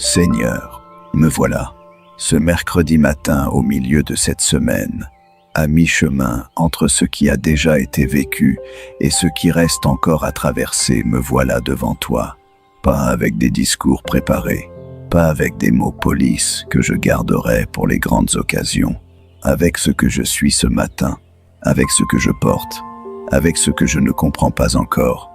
Seigneur, me voilà, ce mercredi matin au milieu de cette semaine, à mi-chemin entre ce qui a déjà été vécu et ce qui reste encore à traverser, me voilà devant toi. Pas avec des discours préparés, pas avec des mots polis que je garderai pour les grandes occasions, avec ce que je suis ce matin, avec ce que je porte, avec ce que je ne comprends pas encore.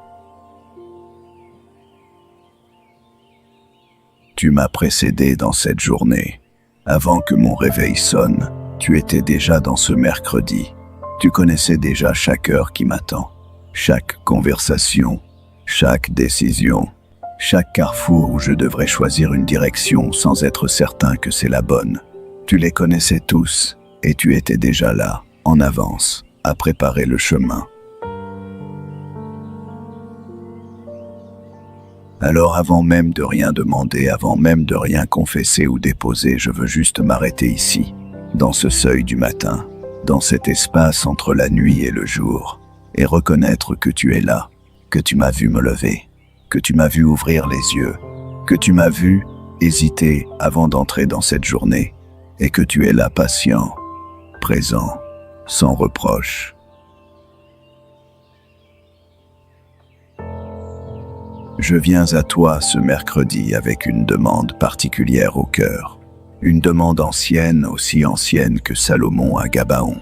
Tu m'as précédé dans cette journée. Avant que mon réveil sonne, tu étais déjà dans ce mercredi. Tu connaissais déjà chaque heure qui m'attend, chaque conversation, chaque décision, chaque carrefour où je devrais choisir une direction sans être certain que c'est la bonne. Tu les connaissais tous et tu étais déjà là, en avance, à préparer le chemin. Alors avant même de rien demander, avant même de rien confesser ou déposer, je veux juste m'arrêter ici, dans ce seuil du matin, dans cet espace entre la nuit et le jour, et reconnaître que tu es là, que tu m'as vu me lever, que tu m'as vu ouvrir les yeux, que tu m'as vu hésiter avant d'entrer dans cette journée, et que tu es là patient, présent, sans reproche. Je viens à toi ce mercredi avec une demande particulière au cœur. Une demande ancienne, aussi ancienne que Salomon à Gabaon,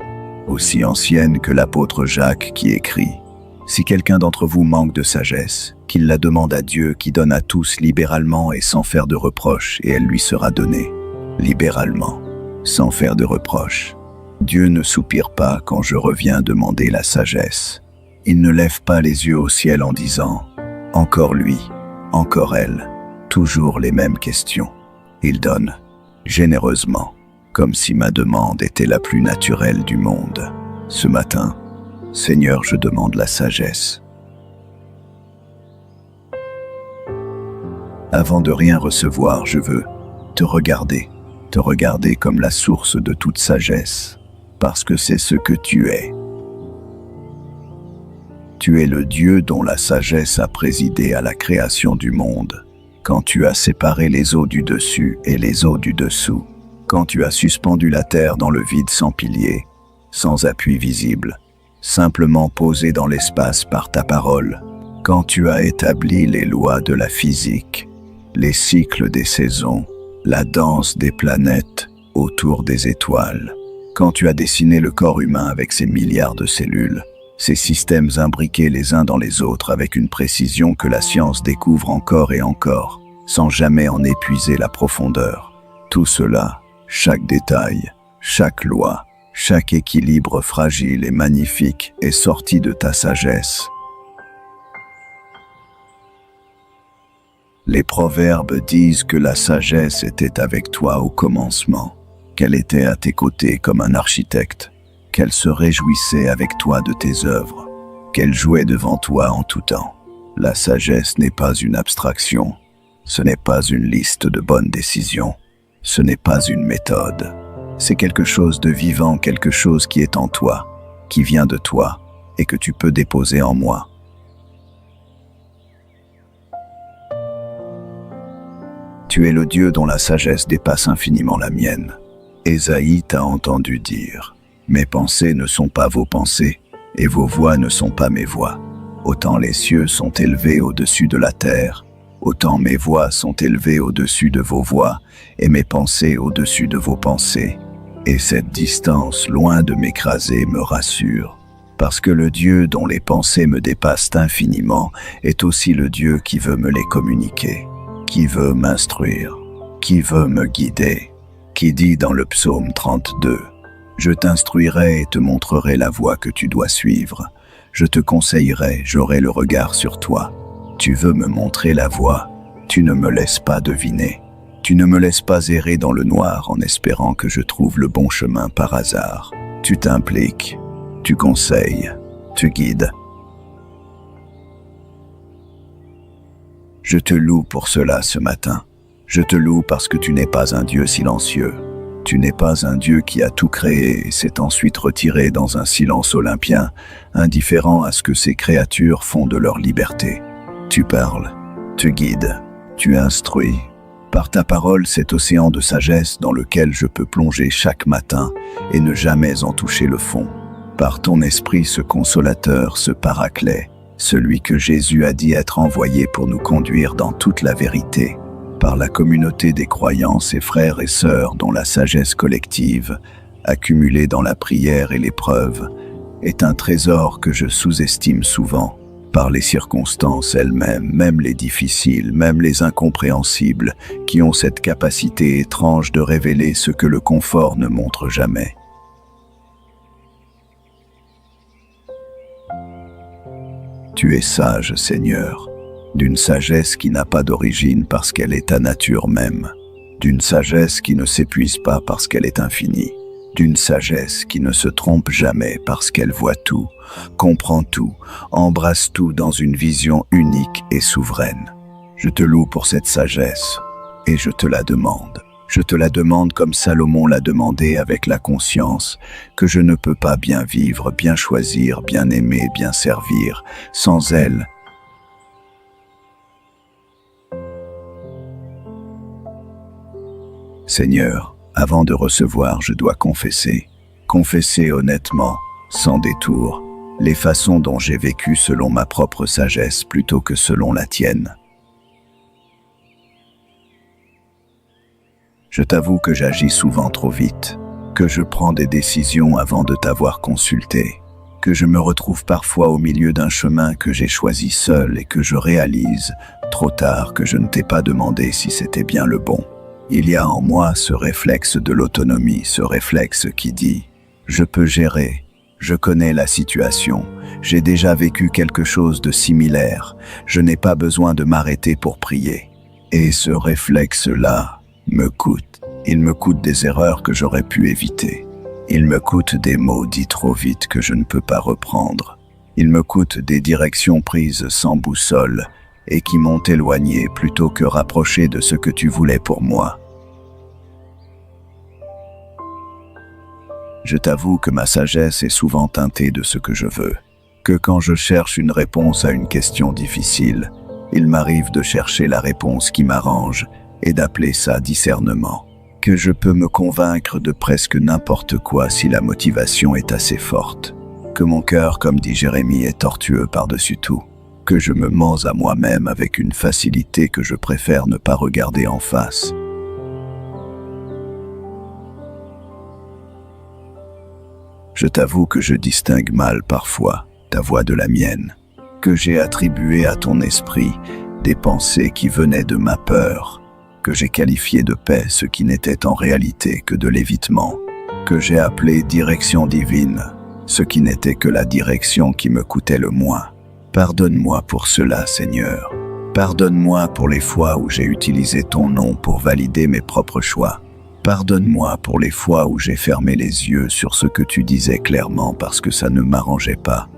aussi ancienne que l'apôtre Jacques qui écrit « Si quelqu'un d'entre vous manque de sagesse, qu'il la demande à Dieu qui donne à tous libéralement et sans faire de reproche, et elle lui sera donnée. » Libéralement, sans faire de reproche. Dieu ne soupire pas quand je reviens demander la sagesse. Il ne lève pas les yeux au ciel en disant « Encore lui, encore elle, toujours les mêmes questions. » Il donne, généreusement, comme si ma demande était la plus naturelle du monde. Ce matin, Seigneur, je demande la sagesse. Avant de rien recevoir, je veux te regarder comme la source de toute sagesse, parce que c'est ce que tu es. Tu es le Dieu dont la sagesse a présidé à la création du monde, quand tu as séparé les eaux du dessus et les eaux du dessous, quand tu as suspendu la terre dans le vide sans pilier, sans appui visible, simplement posé dans l'espace par ta parole, quand tu as établi les lois de la physique, les cycles des saisons, la danse des planètes autour des étoiles, quand tu as dessiné le corps humain avec ses milliards de cellules, ces systèmes imbriqués les uns dans les autres avec une précision que la science découvre encore et encore, sans jamais en épuiser la profondeur. Tout cela, chaque détail, chaque loi, chaque équilibre fragile et magnifique est sorti de ta sagesse. Les proverbes disent que la sagesse était avec toi au commencement, qu'elle était à tes côtés comme un architecte, qu'elle se réjouissait avec toi de tes œuvres, qu'elle jouait devant toi en tout temps. La sagesse n'est pas une abstraction, ce n'est pas une liste de bonnes décisions, ce n'est pas une méthode. C'est quelque chose de vivant, quelque chose qui est en toi, qui vient de toi et que tu peux déposer en moi. Tu es le Dieu dont la sagesse dépasse infiniment la mienne. Ésaïe t'a entendu dire « Mes pensées ne sont pas vos pensées, et vos voix ne sont pas mes voix. Autant les cieux sont élevés au-dessus de la terre, autant mes voix sont élevées au-dessus de vos voix, et mes pensées au-dessus de vos pensées. Et cette distance, loin de m'écraser, me rassure, parce que le Dieu dont les pensées me dépassent infiniment est aussi le Dieu qui veut me les communiquer, qui veut m'instruire, qui veut me guider, qui dit dans le psaume 32 « Je t'instruirai et te montrerai la voie que tu dois suivre. Je te conseillerai, j'aurai le regard sur toi. Tu veux me montrer la voie, tu ne me laisses pas deviner. Tu ne me laisses pas errer dans le noir en espérant que je trouve le bon chemin par hasard. Tu t'impliques, tu conseilles, tu guides. » Je te loue pour cela ce matin. Je te loue parce que tu n'es pas un Dieu silencieux. Tu n'es pas un Dieu qui a tout créé et s'est ensuite retiré dans un silence olympien, indifférent à ce que ses créatures font de leur liberté. Tu parles, tu guides, tu instruis, Par ta parole, cet océan de sagesse dans lequel je peux plonger chaque matin et ne jamais en toucher le fond. Par ton esprit, ce consolateur, ce paraclet, celui que Jésus a dit être envoyé pour nous conduire dans toute la vérité. Par la communauté des croyants, ses frères et sœurs dont la sagesse collective, accumulée dans la prière et l'épreuve, est un trésor que je sous-estime souvent. Par les circonstances elles-mêmes, même les difficiles, même les incompréhensibles, qui ont cette capacité étrange de révéler ce que le confort ne montre jamais. Tu es sage, Seigneur, d'une sagesse qui n'a pas d'origine parce qu'elle est ta nature même, d'une sagesse qui ne s'épuise pas parce qu'elle est infinie, d'une sagesse qui ne se trompe jamais parce qu'elle voit tout, comprend tout, embrasse tout dans une vision unique et souveraine. Je te loue pour cette sagesse et je te la demande. Je te la demande comme Salomon l'a demandé avec la conscience que je ne peux pas bien vivre, bien choisir, bien aimer, bien servir sans elle. Seigneur, avant de recevoir, je dois confesser honnêtement, sans détour, les façons dont j'ai vécu selon ma propre sagesse plutôt que selon la tienne. Je t'avoue que j'agis souvent trop vite, que je prends des décisions avant de t'avoir consulté, que je me retrouve parfois au milieu d'un chemin que j'ai choisi seul et que je réalise, trop tard, que je ne t'ai pas demandé si c'était bien le bon. Il y a en moi ce réflexe de l'autonomie, ce réflexe qui dit « Je peux gérer, je connais la situation, j'ai déjà vécu quelque chose de similaire, je n'ai pas besoin de m'arrêter pour prier. » Et ce réflexe-là me coûte. Il me coûte des erreurs que j'aurais pu éviter. Il me coûte des mots dits trop vite que je ne peux pas reprendre. Il me coûte des directions prises sans boussole et qui m'ont éloigné plutôt que rapproché de ce que tu voulais pour moi. Je t'avoue que ma sagesse est souvent teintée de ce que je veux, que quand je cherche une réponse à une question difficile, il m'arrive de chercher la réponse qui m'arrange et d'appeler ça discernement, que je peux me convaincre de presque n'importe quoi si la motivation est assez forte, que mon cœur, comme dit Jérémie, est tortueux par-dessus tout, que je me mens à moi-même avec une facilité que je préfère ne pas regarder en face. Je t'avoue que je distingue mal parfois ta voix de la mienne, que j'ai attribué à ton esprit des pensées qui venaient de ma peur, que j'ai qualifié de paix ce qui n'était en réalité que de l'évitement, que j'ai appelé direction divine, ce qui n'était que la direction qui me coûtait le moins. Pardonne-moi pour cela, Seigneur. Pardonne-moi pour les fois où j'ai utilisé ton nom pour valider mes propres choix. Pardonne-moi pour les fois où j'ai fermé les yeux sur ce que tu disais clairement parce que ça ne m'arrangeait pas.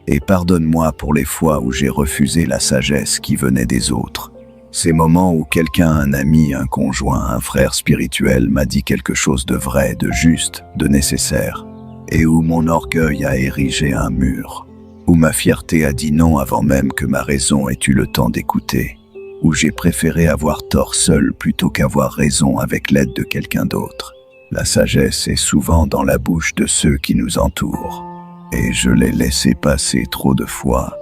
Et pardonne-moi pour les fois où j'ai refusé la sagesse qui venait des autres. Ces moments où quelqu'un, un ami, un conjoint, un frère spirituel m'a dit quelque chose de vrai, de juste, de nécessaire, et où mon orgueil a érigé un mur, où ma fierté a dit non avant même que ma raison ait eu le temps d'écouter, où j'ai préféré avoir tort seul plutôt qu'avoir raison avec l'aide de quelqu'un d'autre. La sagesse est souvent dans la bouche de ceux qui nous entourent, et je l'ai laissé passer trop de fois.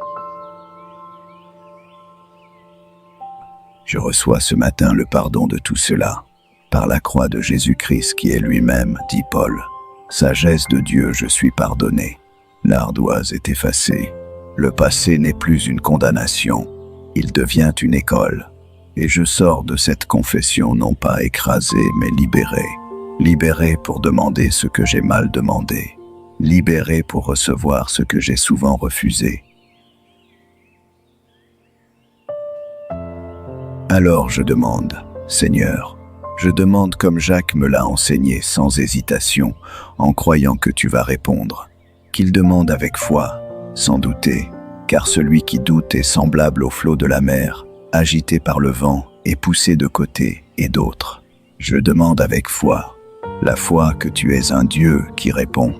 Je reçois ce matin le pardon de tout cela, par la croix de Jésus-Christ qui est lui-même, dit Paul. Sagesse de Dieu, je suis pardonné. L'ardoise est effacée. Le passé n'est plus une condamnation. Il devient une école. Et je sors de cette confession non pas écrasé, mais libéré. Libéré pour demander ce que j'ai mal demandé. Libéré pour recevoir ce que j'ai souvent refusé. Alors je demande, Seigneur, je demande comme Jacques me l'a enseigné sans hésitation, en croyant que tu vas répondre. Qu'il demande avec foi, sans douter, car celui qui doute est semblable au flot de la mer, agité par le vent et poussé de côté et d'autre. Je demande avec foi, la foi que tu es un Dieu qui répond,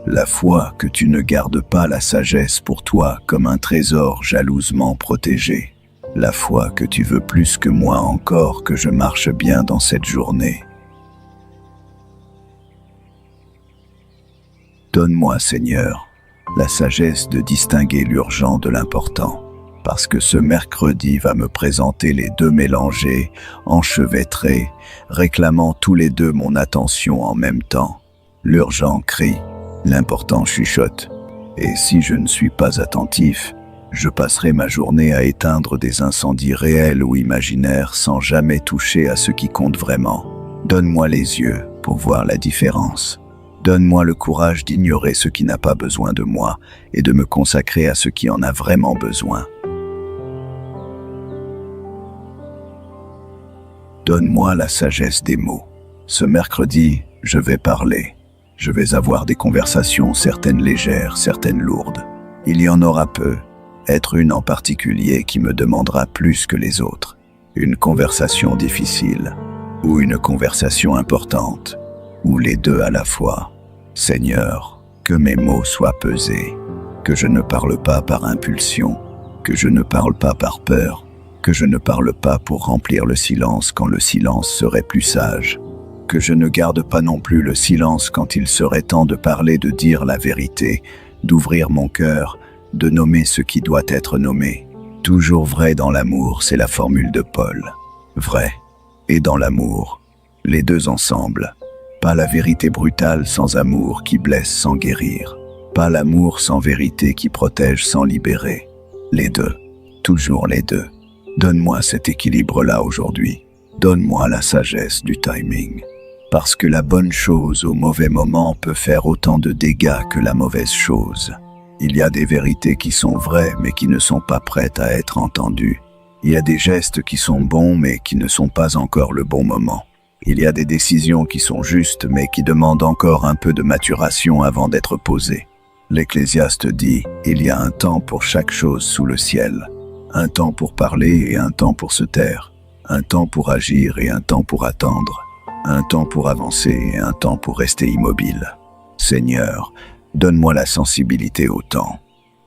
La foi que tu ne gardes pas la sagesse pour toi comme un trésor jalousement protégé. La foi que tu veux plus que moi encore que je marche bien dans cette journée. Donne-moi, Seigneur, la sagesse de distinguer l'urgent de l'important, parce que ce mercredi va me présenter les deux mélangés, enchevêtrés, réclamant tous les deux mon attention en même temps. L'urgent crie, l'important chuchote, et si je ne suis pas attentif, je passerai ma journée à éteindre des incendies réels ou imaginaires sans jamais toucher à ce qui compte vraiment. Donne-moi les yeux pour voir la différence. Donne-moi le courage d'ignorer ce qui n'a pas besoin de moi et de me consacrer à ce qui en a vraiment besoin. Donne-moi la sagesse des mots. Ce mercredi, je vais parler. Je vais avoir des conversations, certaines légères, certaines lourdes. Il y en aura peu. Être une en particulier qui me demandera plus que les autres. Une conversation difficile, ou une conversation importante, ou les deux à la fois. Seigneur, que mes mots soient pesés, que je ne parle pas par impulsion, que je ne parle pas par peur, que je ne parle pas pour remplir le silence quand le silence serait plus sage, que je ne garde pas non plus le silence quand il serait temps de parler, de dire la vérité, d'ouvrir mon cœur, de nommer ce qui doit être nommé. Toujours vrai dans l'amour, c'est la formule de Paul. Vrai et dans l'amour, les deux ensemble. Pas la vérité brutale sans amour qui blesse sans guérir. Pas l'amour sans vérité qui protège sans libérer. Les deux, toujours les deux. Donne-moi cet équilibre-là aujourd'hui. Donne-moi la sagesse du timing. Parce que la bonne chose au mauvais moment peut faire autant de dégâts que la mauvaise chose. Il y a des vérités qui sont vraies mais qui ne sont pas prêtes à être entendues. Il y a des gestes qui sont bons mais qui ne sont pas encore le bon moment. Il y a des décisions qui sont justes mais qui demandent encore un peu de maturation avant d'être posées. L'Ecclésiaste dit « Il y a un temps pour chaque chose sous le ciel. Un temps pour parler et un temps pour se taire. Un temps pour agir et un temps pour attendre. Un temps pour avancer et un temps pour rester immobile. Seigneur, donne-moi la sensibilité au temps.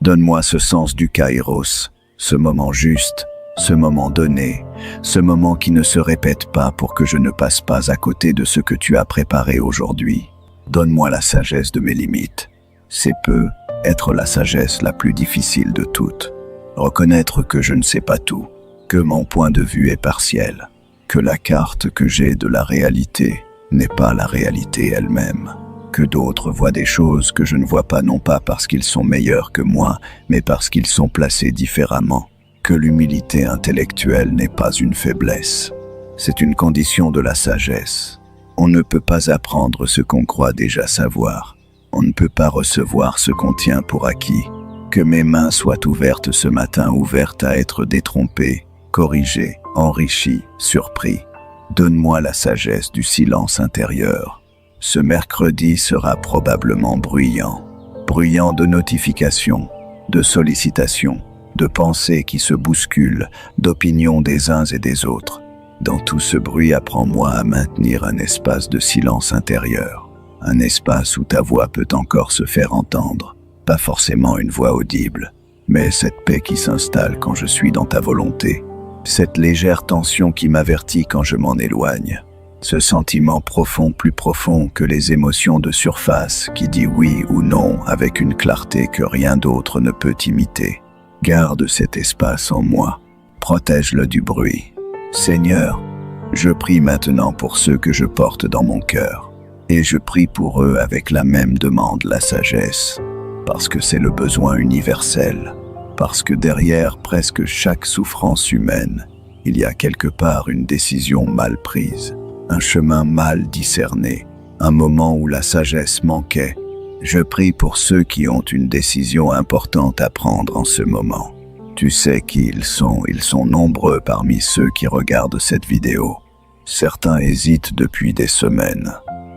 Donne-moi ce sens du kairos, ce moment juste, ce moment donné, ce moment qui ne se répète pas pour que je ne passe pas à côté de ce que tu as préparé aujourd'hui. Donne-moi la sagesse de mes limites. C'est peu être la sagesse la plus difficile de toutes. Reconnaître que je ne sais pas tout, que mon point de vue est partiel, que la carte que j'ai de la réalité n'est pas la réalité elle-même, que d'autres voient des choses que je ne vois pas non pas parce qu'ils sont meilleurs que moi, mais parce qu'ils sont placés différemment, que l'humilité intellectuelle n'est pas une faiblesse. C'est une condition de la sagesse. On ne peut pas apprendre ce qu'on croit déjà savoir. On ne peut pas recevoir ce qu'on tient pour acquis. Que mes mains soient ouvertes ce matin, ouvertes à être détrompées, corrigées, enrichies, surpris. Donne-moi la sagesse du silence intérieur. Ce mercredi sera probablement bruyant. Bruyant de notifications, de sollicitations, de pensées qui se bousculent, d'opinions des uns et des autres. Dans tout ce bruit, apprends-moi à maintenir un espace de silence intérieur. Un espace où ta voix peut encore se faire entendre. Pas forcément une voix audible, mais cette paix qui s'installe quand je suis dans ta volonté. Cette légère tension qui m'avertit quand je m'en éloigne. Ce sentiment profond, plus profond que les émotions de surface, qui dit oui ou non avec une clarté que rien d'autre ne peut imiter. Garde cet espace en moi. Protège-le du bruit. Seigneur, je prie maintenant pour ceux que je porte dans mon cœur. Et je prie pour eux avec la même demande, la sagesse. Parce que c'est le besoin universel, parce que derrière presque chaque souffrance humaine, il y a quelque part une décision mal prise, un chemin mal discerné, un moment où la sagesse manquait. Je prie pour ceux qui ont une décision importante à prendre en ce moment. Tu sais qui ils sont nombreux parmi ceux qui regardent cette vidéo. Certains hésitent depuis des semaines.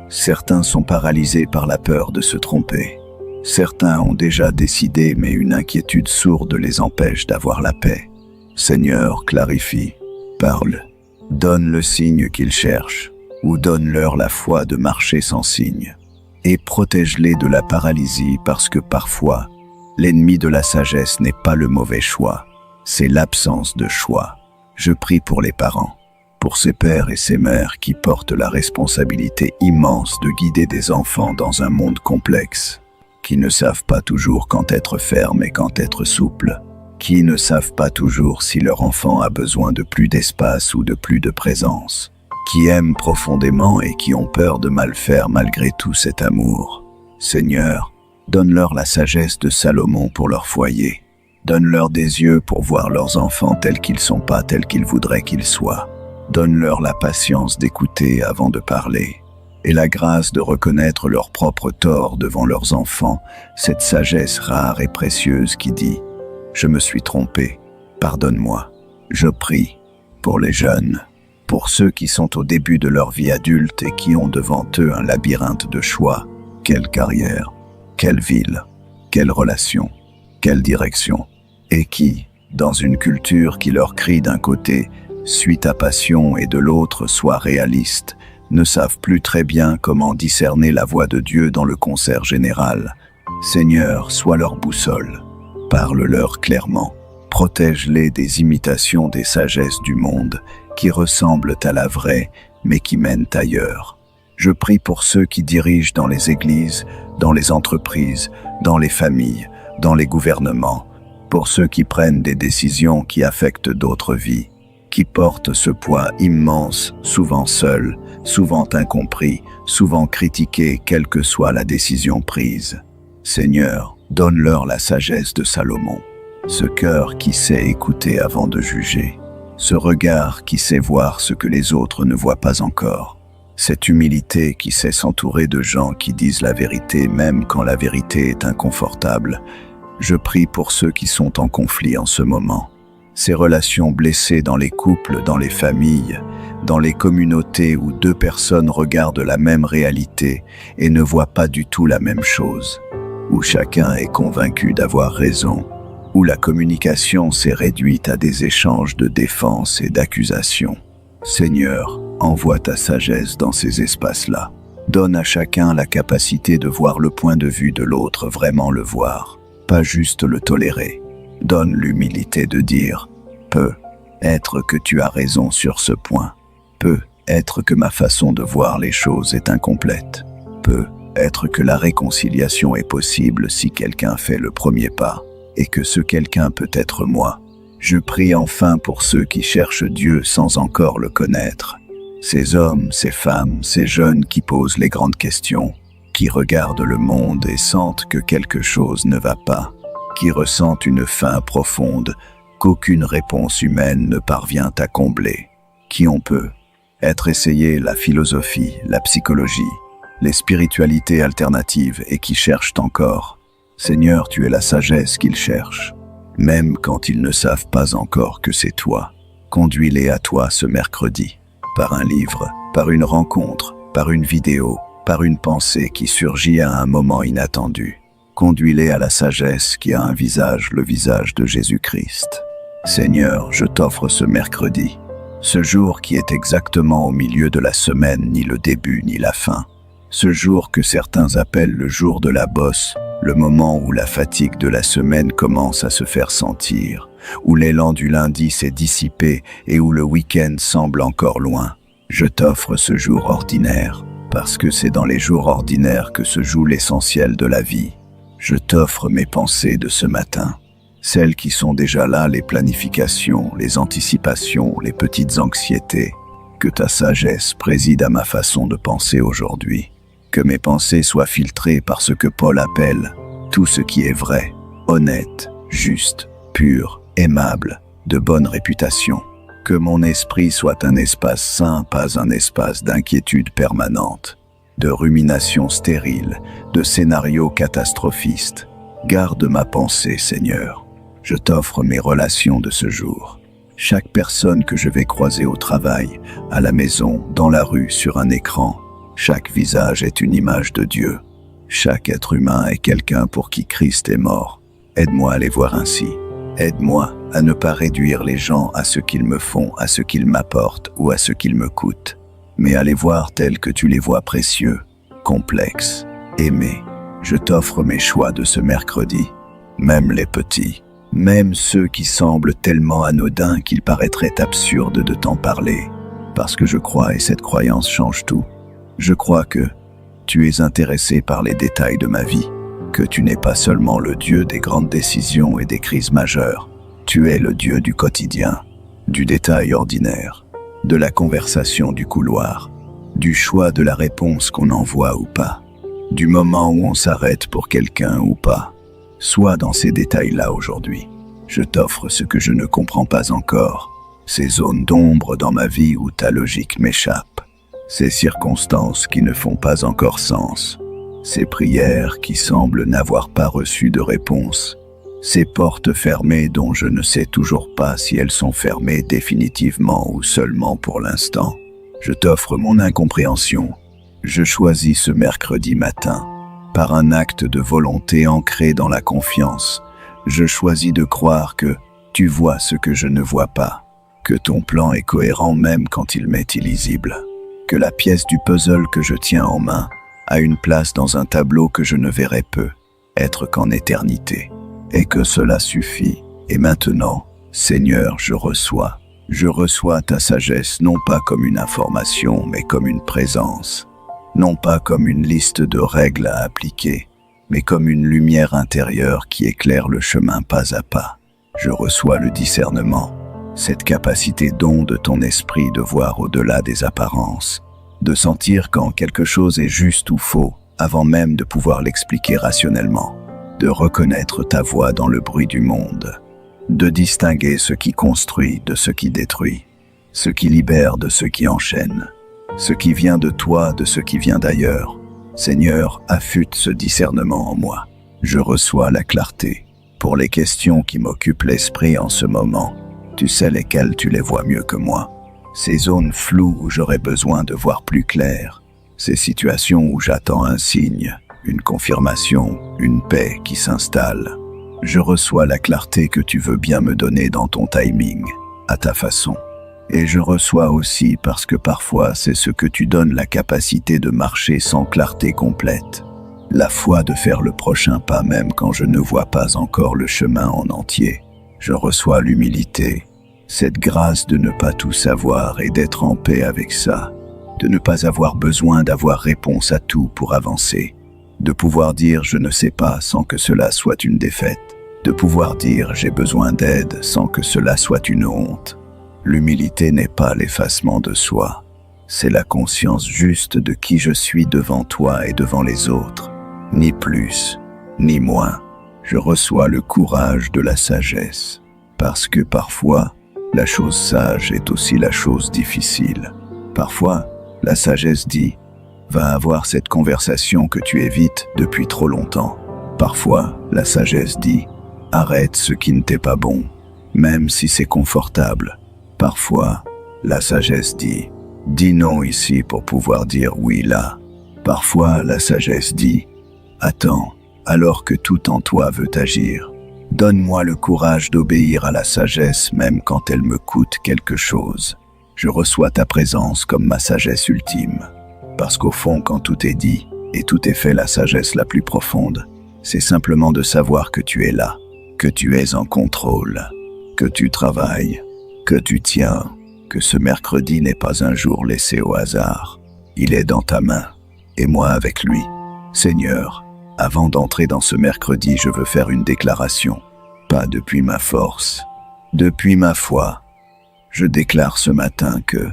Certains sont paralysés par la peur de se tromper. Certains ont déjà décidé, mais une inquiétude sourde les empêche d'avoir la paix. Seigneur, clarifie, parle, donne le signe qu'ils cherchent, ou donne-leur la foi de marcher sans signe. et protège-les de la paralysie parce que parfois, l'ennemi de la sagesse n'est pas le mauvais choix, c'est l'absence de choix. Je prie pour les parents, pour ces pères et ces mères qui portent la responsabilité immense de guider des enfants dans un monde complexe, qui ne savent pas toujours quand être ferme et quand être souple, qui ne savent pas toujours si leur enfant a besoin de plus d'espace ou de plus de présence, qui aiment profondément et qui ont peur de mal faire malgré tout cet amour. Seigneur, donne-leur la sagesse de Salomon pour leur foyer. Donne-leur des yeux pour voir leurs enfants tels qu'ils sont pas tels qu'ils voudraient qu'ils soient. Donne-leur la patience d'écouter avant de parler et la grâce de reconnaître leurs propres torts devant leurs enfants, cette sagesse rare et précieuse qui dit « Je me suis trompé, pardonne-moi ». Je prie pour les jeunes, pour ceux qui sont au début de leur vie adulte et qui ont devant eux un labyrinthe de choix. Quelle carrière, quelle ville, quelle relation, quelle direction, et qui, dans une culture qui leur crie d'un côté « suis ta passion » et de l'autre « sois réaliste », ne savent plus très bien comment discerner la voix de Dieu dans le concert général. Seigneur, sois leur boussole, parle-leur clairement, protège-les des imitations des sagesses du monde qui ressemblent à la vraie mais qui mènent ailleurs. Je prie pour ceux qui dirigent dans les églises, dans les entreprises, dans les familles, dans les gouvernements, pour ceux qui prennent des décisions qui affectent d'autres vies, qui portent ce poids immense, souvent seuls, souvent incompris, souvent critiqués, quelle que soit la décision prise. Seigneur, donne-leur la sagesse de Salomon, ce cœur qui sait écouter avant de juger, ce regard qui sait voir ce que les autres ne voient pas encore, cette humilité qui sait s'entourer de gens qui disent la vérité même quand la vérité est inconfortable. Je prie pour ceux qui sont en conflit en ce moment, ces relations blessées dans les couples, dans les familles, dans les communautés où deux personnes regardent la même réalité et ne voient pas du tout la même chose, où chacun est convaincu d'avoir raison, où la communication s'est réduite à des échanges de défense et d'accusations. Seigneur, envoie ta sagesse dans ces espaces-là. Donne à chacun la capacité de voir le point de vue de l'autre, vraiment le voir, pas juste le tolérer. Donne l'humilité de dire « peut être que tu as raison sur ce point, peut être que ma façon de voir les choses est incomplète, peut être que la réconciliation est possible si quelqu'un fait le premier pas, et que ce quelqu'un peut être moi. » Je prie enfin pour ceux qui cherchent Dieu sans encore le connaître, ces hommes, ces femmes, ces jeunes qui posent les grandes questions, qui regardent le monde et sentent que quelque chose ne va pas, qui ressentent une faim profonde qu'aucune réponse humaine ne parvient à combler, qui ont peu être essayé la philosophie, la psychologie, les spiritualités alternatives et qui cherchent encore. Seigneur, tu es la sagesse qu'ils cherchent, même quand ils ne savent pas encore que c'est toi. Conduis-les à toi ce mercredi, par un livre, par une rencontre, par une vidéo, par une pensée qui surgit à un moment inattendu. Conduis-les à la sagesse qui a un visage, le visage de Jésus-Christ. Seigneur, je t'offre ce mercredi, ce jour qui est exactement au milieu de la semaine, ni le début ni la fin. Ce jour que certains appellent le jour de la bosse, le moment où la fatigue de la semaine commence à se faire sentir, où l'élan du lundi s'est dissipé et où le week-end semble encore loin. Je t'offre ce jour ordinaire, parce que c'est dans les jours ordinaires que se joue l'essentiel de la vie. Je t'offre mes pensées de ce matin, celles qui sont déjà là, les planifications, les anticipations, les petites anxiétés. Que ta sagesse préside à ma façon de penser aujourd'hui. Que mes pensées soient filtrées par ce que Paul appelle tout ce qui est vrai, honnête, juste, pur, aimable, de bonne réputation. Que mon esprit soit un espace sain, pas un espace d'inquiétude permanente, de rumination stérile, de scénarios catastrophistes. Garde ma pensée, Seigneur. Je t'offre mes relations de ce jour. Chaque personne que je vais croiser au travail, à la maison, dans la rue, sur un écran, chaque visage est une image de Dieu. Chaque être humain est quelqu'un pour qui Christ est mort. Aide-moi à les voir ainsi. Aide-moi à ne pas réduire les gens à ce qu'ils me font, à ce qu'ils m'apportent ou à ce qu'ils me coûtent, mais à les voir tels que tu les vois précieux, complexes, Aimé, je t'offre mes choix de ce mercredi, même les petits, même ceux qui semblent tellement anodins qu'il paraîtrait absurde de t'en parler, parce que je crois, et cette croyance change tout, je crois que tu es intéressé par les détails de ma vie, que tu n'es pas seulement le Dieu des grandes décisions et des crises majeures, tu es le Dieu du quotidien, du détail ordinaire, de la conversation du couloir, du choix de la réponse qu'on envoie ou pas, du moment où on s'arrête pour quelqu'un ou pas. Sois dans ces détails-là aujourd'hui. Je t'offre ce que je ne comprends pas encore, ces zones d'ombre dans ma vie où ta logique m'échappe, ces circonstances qui ne font pas encore sens, ces prières qui semblent n'avoir pas reçu de réponse, ces portes fermées dont je ne sais toujours pas si elles sont fermées définitivement ou seulement pour l'instant. Je t'offre mon incompréhension. Je choisis ce mercredi matin, par un acte de volonté ancré dans la confiance. Je choisis de croire que tu vois ce que je ne vois pas, que ton plan est cohérent même quand il m'est illisible, que la pièce du puzzle que je tiens en main a une place dans un tableau que je ne verrai peu, être qu'en éternité, et que cela suffit. Et maintenant, Seigneur, je reçois ta sagesse non pas comme une information, mais comme une présence, non pas comme une liste de règles à appliquer, mais comme une lumière intérieure qui éclaire le chemin pas à pas. Je reçois le discernement, cette capacité don de ton esprit de voir au-delà des apparences, de sentir quand quelque chose est juste ou faux, avant même de pouvoir l'expliquer rationnellement, de reconnaître ta voix dans le bruit du monde, de distinguer ce qui construit de ce qui détruit, ce qui libère de ce qui enchaîne, ce qui vient de toi de ce qui vient d'ailleurs. Seigneur, affûte ce discernement en moi. Je reçois la clarté pour les questions qui m'occupent l'esprit en ce moment. Tu sais lesquelles, tu les vois mieux que moi. Ces zones floues où j'aurais besoin de voir plus clair, ces situations où j'attends un signe, une confirmation, une paix qui s'installe. Je reçois la clarté que tu veux bien me donner dans ton timing, à ta façon. Et je reçois aussi parce que parfois c'est ce que tu donnes la capacité de marcher sans clarté complète. La foi de faire le prochain pas même quand je ne vois pas encore le chemin en entier. Je reçois l'humilité, cette grâce de ne pas tout savoir et d'être en paix avec ça, de ne pas avoir besoin d'avoir réponse à tout pour avancer, de pouvoir dire je ne sais pas sans que cela soit une défaite, de pouvoir dire j'ai besoin d'aide sans que cela soit une honte. L'humilité n'est pas l'effacement de soi, c'est la conscience juste de qui je suis devant toi et devant les autres, ni plus, ni moins. Je reçois le courage de la sagesse, parce que parfois, la chose sage est aussi la chose difficile. Parfois, la sagesse dit « Va avoir cette conversation que tu évites depuis trop longtemps ». Parfois, la sagesse dit « Arrête ce qui ne t'est pas bon, même si c'est confortable ». Parfois, la sagesse dit « Dis non ici pour pouvoir dire oui là ». Parfois, la sagesse dit « Attends, alors que tout en toi veut agir. Donne-moi le courage d'obéir à la sagesse même quand elle me coûte quelque chose. Je reçois ta présence comme ma sagesse ultime. Parce qu'au fond, quand tout est dit et tout est fait, la sagesse la plus profonde, c'est simplement de savoir que tu es là, que tu es en contrôle, que tu travailles, que tu tiens, que ce mercredi n'est pas un jour laissé au hasard. Il est dans ta main, et moi avec lui. Seigneur, avant d'entrer dans ce mercredi, je veux faire une déclaration. Pas depuis ma force, depuis ma foi. Je déclare ce matin que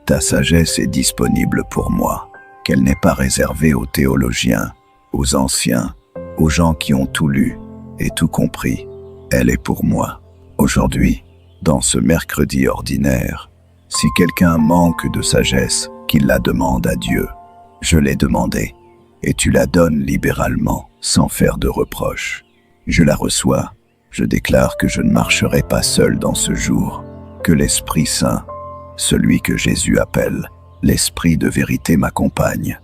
ta sagesse est disponible pour moi, qu'elle n'est pas réservée aux théologiens, aux anciens, aux gens qui ont tout lu et tout compris. Elle est pour moi. Aujourd'hui, dans ce mercredi ordinaire, si quelqu'un manque de sagesse, qu'il la demande à Dieu. Je l'ai demandée, et tu la donnes libéralement, sans faire de reproches. Je la reçois, je déclare que je ne marcherai pas seul dans ce jour, que l'Esprit Saint, celui que Jésus appelle l'Esprit de vérité m'accompagne,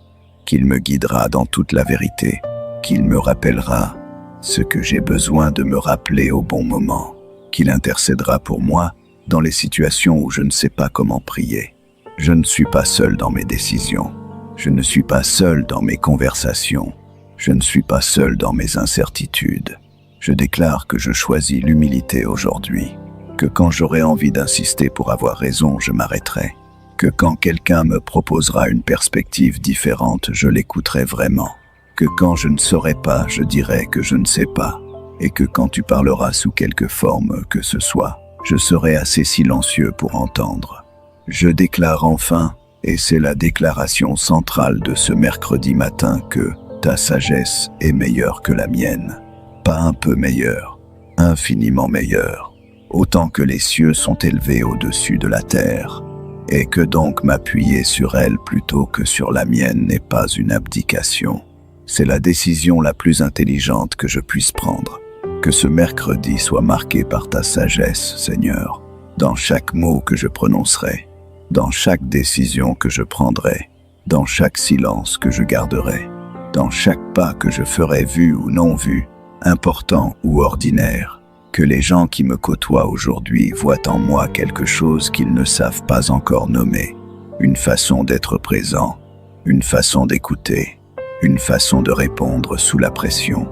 qu'il me guidera dans toute la vérité, qu'il me rappellera ce que j'ai besoin de me rappeler au bon moment, qu'il intercédera pour moi dans les situations où je ne sais pas comment prier. Je ne suis pas seul dans mes décisions, je ne suis pas seul dans mes conversations, Je ne suis pas seul dans mes incertitudes. Je déclare que je choisis l'humilité aujourd'hui, que quand j'aurai envie d'insister pour avoir raison, je m'arrêterai, que quand quelqu'un me proposera une perspective différente, je l'écouterai vraiment, que quand je ne saurai pas, je dirai que je ne sais pas, et que quand tu parleras sous quelque forme que ce soit, je serai assez silencieux pour entendre. Je déclare enfin, et c'est la déclaration centrale de ce mercredi matin, que ta sagesse est meilleure que la mienne. Pas un peu meilleure, infiniment meilleure, autant que les cieux sont élevés au-dessus de la terre, et que donc m'appuyer sur elle plutôt que sur la mienne n'est pas une abdication. C'est la décision la plus intelligente que je puisse prendre. Que ce mercredi soit marqué par ta sagesse, Seigneur, dans chaque mot que je prononcerai, dans chaque décision que je prendrai, dans chaque silence que je garderai, dans chaque pas que je ferai vu ou non vu, important ou ordinaire, que les gens qui me côtoient aujourd'hui voient en moi quelque chose qu'ils ne savent pas encore nommer, une façon d'être présent, une façon d'écouter, une façon de répondre sous la pression,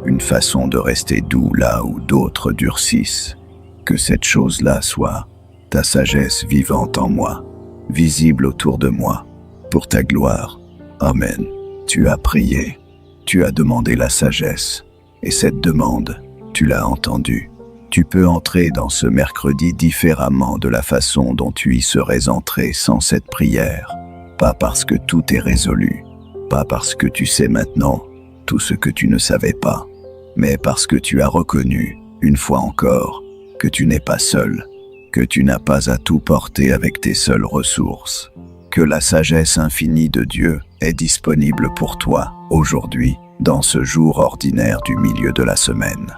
une façon de rester doux là où d'autres durcissent. Que cette chose-là soit ta sagesse vivante en moi, visible autour de moi, pour ta gloire. Amen. Tu as prié, tu as demandé la sagesse, et cette demande, tu l'as entendue. Tu peux entrer dans ce mercredi différemment de la façon dont tu y serais entré sans cette prière. Pas parce que tout est résolu, pas parce que tu sais maintenant tout ce que tu ne savais pas, mais parce que tu as reconnu, une fois encore, que tu n'es pas seul, que tu n'as pas à tout porter avec tes seules ressources, que la sagesse infinie de Dieu est disponible pour toi, aujourd'hui, dans ce jour ordinaire du milieu de la semaine.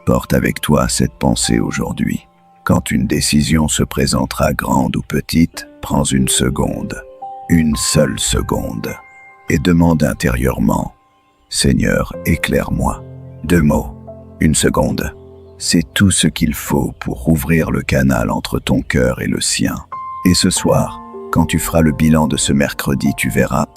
Porte avec toi cette pensée aujourd'hui. Quand une décision se présentera grande ou petite, prends une seconde, une seule seconde, et demande intérieurement, « Seigneur, éclaire-moi ». 2 mots, 1 seconde. C'est tout ce qu'il faut pour ouvrir le canal entre ton cœur et le sien. Et ce soir, quand tu feras le bilan de ce mercredi, tu verras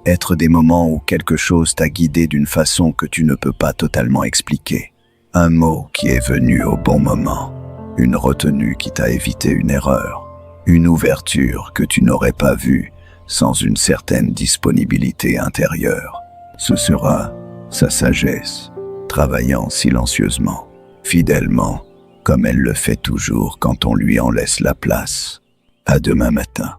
être des moments où quelque chose t'a guidé d'une façon que tu ne peux pas totalement expliquer. Un mot qui est venu au bon moment, une retenue qui t'a évité une erreur, une ouverture que tu n'aurais pas vue sans une certaine disponibilité intérieure. Ce sera sa sagesse, travaillant silencieusement, fidèlement, comme elle le fait toujours quand on lui en laisse la place. À demain matin.